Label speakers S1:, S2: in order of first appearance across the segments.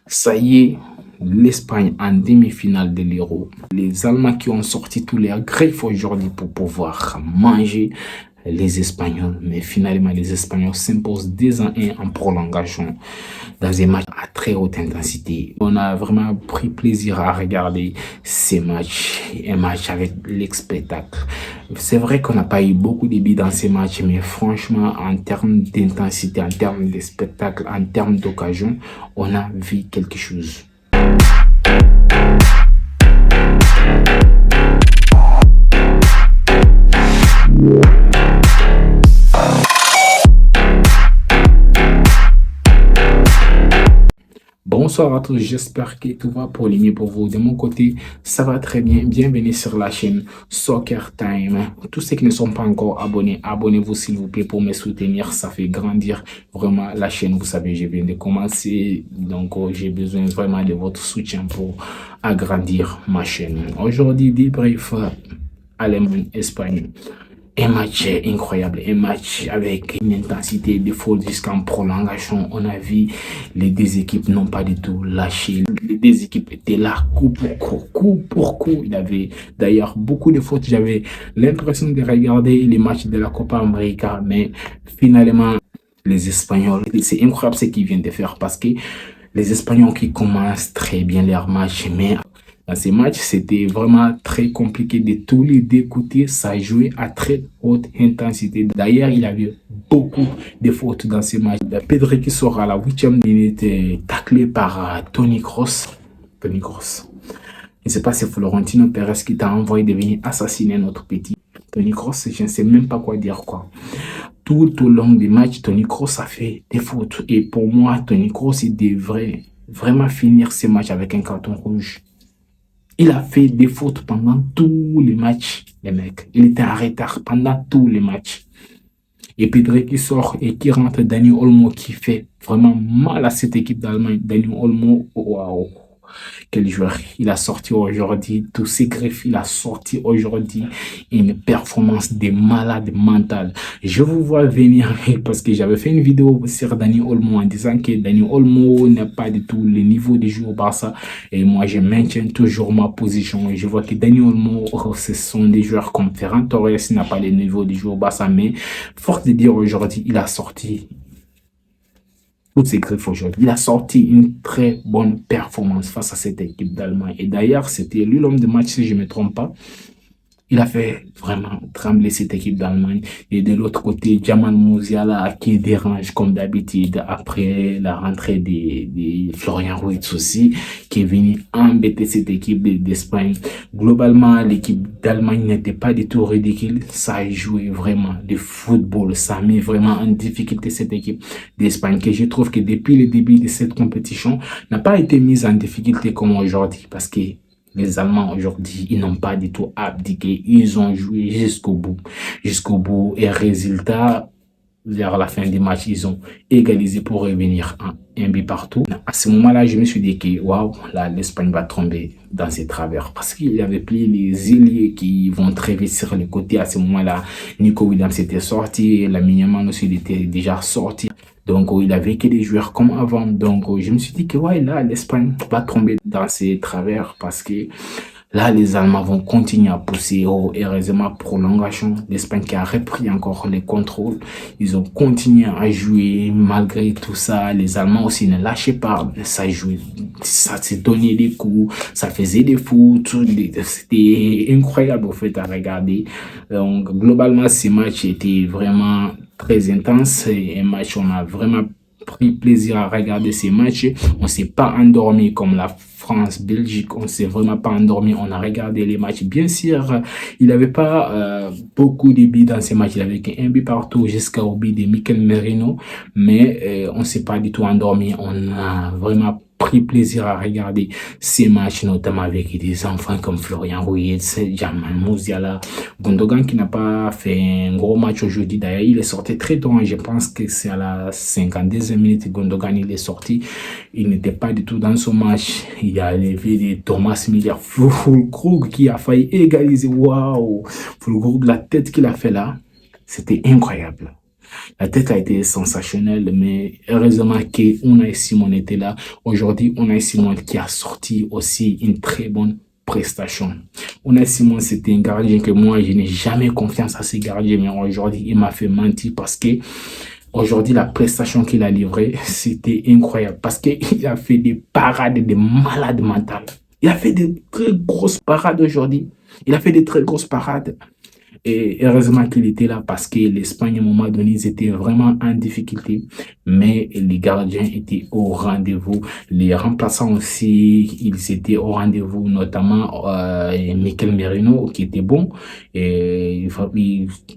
S1: Ça y est, l'Espagne en demi-finale de l'Euro. Les Allemands qui ont sorti tous leurs griffes aujourd'hui pour pouvoir manger les Espagnols. Mais finalement, les Espagnols s'imposent 2-1 en prolongation dans un match à très haute intensité. On a vraiment pris plaisir à regarder ces matchs, un match avec l'expectacle. C'est vrai qu'on n'a pas eu beaucoup de buts dans ces matchs, mais franchement, en termes d'intensité, en termes de spectacle, en termes d'occasion, on a vu quelque chose. Bonsoir à tous, j'espère que tout va pour le mieux pour vous. De mon côté, ça va très bien. Bienvenue sur la chaîne Soccer Time. Tous ceux qui ne sont pas encore abonnés, abonnez-vous s'il vous plaît pour me soutenir. Ça fait grandir vraiment la chaîne. Vous savez, je viens de commencer, donc j'ai besoin vraiment de votre soutien pour agrandir ma chaîne. Aujourd'hui, débrief Allemagne-Espagne. Un match incroyable, un match avec une intensité de folie jusqu'en prolongation. On a vu les deux équipes n'ont pas du tout lâché. Les deux équipes étaient là, coup pour coup. Il y avait d'ailleurs beaucoup de fautes. J'avais l'impression de regarder les matchs de la Copa América, mais finalement, les Espagnols, c'est incroyable ce qu'ils viennent de faire parce que les Espagnols qui commencent très bien leur match, mais dans ces matchs, c'était vraiment très compliqué de tous les deux côtés. Ça jouait à très haute intensité. D'ailleurs, il y avait beaucoup de fautes dans ces matchs. Pedri qui sort à la 8e minute, taclé par Toni Kroos. Toni Kroos. Je ne sais pas si Florentino Pérez qui t'a envoyé de venir assassiner notre petit. Toni Kroos, je ne sais même pas quoi dire quoi. Tout au long des matchs, Toni Kroos a fait des fautes. Et pour moi, Toni Kroos, il devrait vraiment finir ces matchs avec un carton rouge. Il a fait des fautes pendant tous les matchs, les mecs. Il était en retard pendant tous les matchs. Et Pedri qui sort et qui rentre, Dani Olmo qui fait vraiment mal à cette équipe d'Allemagne. Dani Olmo, waouh, quel joueur. Il a sorti aujourd'hui, tous ses griffes, il a sorti aujourd'hui une performance de malade mental. Je vous vois venir parce que j'avais fait une vidéo sur Dani Olmo en disant que Dani Olmo n'a pas du tout le niveau de jeu au Barça. Et moi, je maintiens toujours ma position. Et je vois que Dani Olmo, ce sont des joueurs comme Ferran Torres, n'a pas le niveau de jeu au Barça. Mais force de dire aujourd'hui, il a sorti toutes ses griffes aujourd'hui. Il a sorti une très bonne performance face à cette équipe d'Allemagne. Et d'ailleurs, c'était lui l'homme de match, si je ne me trompe pas. Il a fait vraiment trembler cette équipe d'Allemagne. Et de l'autre côté, Jamal Musiala qui dérange comme d'habitude après la rentrée de Florian Wirtz aussi, qui est venu embêter cette équipe d'Espagne. Globalement, l'équipe d'Allemagne n'était pas du tout ridicule. Ça a joué vraiment du football. Ça a mis vraiment en difficulté cette équipe d'Espagne, que je trouve que depuis le début de cette compétition, n'a pas été mise en difficulté comme aujourd'hui parce que les Allemands aujourd'hui, ils n'ont pas du tout abdiqué. Ils ont joué jusqu'au bout. Jusqu'au bout. Et résultat, vers la fin du match, ils ont égalisé pour revenir en un but partout. À ce moment-là, je me suis dit que waouh, là, l'Espagne va tomber dans ses travers. Parce qu'il y avait plus les ailiers qui vont très vite sur le côté. À ce moment-là, Nico Williams était sorti. Lamine Yamal aussi, il était déjà sorti. Donc, il avait que des joueurs comme avant. Donc, je me suis dit que ouais, là, l'Espagne va tomber dans ses travers parce que là, les Allemands vont continuer à pousser. Oh, heureusement, prolongation. L'Espagne qui a repris encore les contrôles. Ils ont continué à jouer malgré tout ça. Les Allemands aussi ne lâchaient pas. Ça jouait, ça s'est donné des coups. Ça faisait des fautes. C'était incroyable, au fait, à regarder. Donc, globalement, ces matchs étaient vraiment très intense et un match, on a vraiment pris plaisir à regarder ces matchs. On s'est pas endormi comme la France-Belgique, on s'est vraiment pas endormi, on a regardé les matchs. Bien sûr, il n'y avait pas beaucoup de buts dans ces matchs, il y avait qu'un but partout jusqu'au but de Mikel Merino, mais on s'est pas du tout endormi, on a vraiment pris plaisir à regarder ces matchs, notamment avec des enfants comme Florian Wirtz, Jamal Musiala, Gundogan qui n'a pas fait un gros match aujourd'hui. D'ailleurs, il est sorti très tôt. Je pense que c'est à la 52e minute. Gundogan, il est sorti. Il n'était pas du tout dans son match. Il y a levé Thomas Müller, Füllkrug qui a failli égaliser. Waouh! Füllkrug, la tête qu'il a fait là, c'était incroyable. La tête a été sensationnelle, mais heureusement que Unai Simon était là. Aujourd'hui, Unai Simon qui a sorti aussi une très bonne prestation. Unai Simon, c'était un gardien que moi, je n'ai jamais confiance à ces gardiens, mais aujourd'hui, il m'a fait mentir parce que aujourd'hui, la prestation qu'il a livrée, c'était incroyable parce qu'il a fait des parades de malade mental. Il a fait de très grosses parades aujourd'hui. Il a fait de très grosses parades. Et heureusement qu'il était là parce que l'Espagne, à un moment donné, ils étaient vraiment en difficulté. Mais les gardiens étaient au rendez-vous. Les remplaçants aussi, ils étaient au rendez-vous, notamment Mikel Merino, qui était bon. Et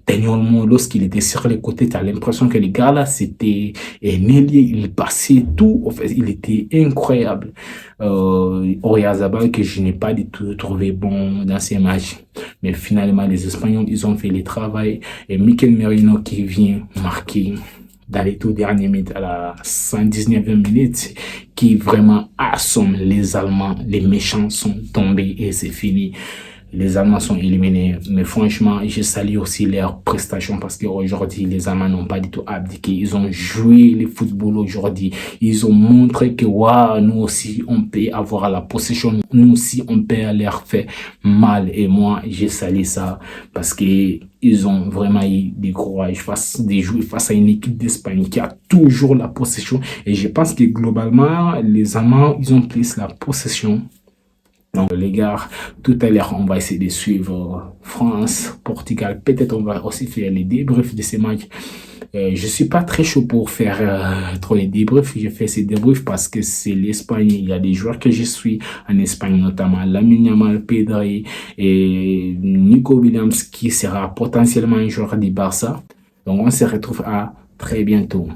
S1: dernièrement, lorsqu'il était sur les côtés, tu as l'impression que les gars là, c'était un ailier. Il passait tout. En fait, il était incroyable. Oyarzabal, que je n'ai pas du tout trouvé bon dans ces matchs. Mais finalement, les Espagnols, ils ont fait le travail. Et Mikel Merino qui vient marquer dans les tout dernières minutes, à la 119e minute, qui vraiment assomme les Allemands. Les méchants sont tombés et c'est fini. Les Allemands sont éliminés. Mais franchement, je salue aussi leurs prestations parce qu'aujourd'hui, les Allemands n'ont pas du tout abdiqué. Ils ont joué le football aujourd'hui. Ils ont montré que, waouh, nous aussi, on peut avoir la possession. Nous aussi, on peut leur faire mal. Et moi, je salue ça parce que ils ont vraiment eu du courage de jouer face à une équipe d'Espagne qui a toujours la possession. Et je pense que globalement, les Allemands, ils ont plus la possession. Donc, les gars, tout à l'heure, on va essayer de suivre France, Portugal. Peut-être on va aussi faire les débriefs de ces matchs. Je suis pas très chaud pour faire trop les débriefs. Je fais ces débriefs parce que c'est l'Espagne. Il y a des joueurs que je suis en Espagne, notamment Lamine Yamal, Pedri et Nico Williams, qui sera potentiellement un joueur du Barça. Donc, on se retrouve à très bientôt.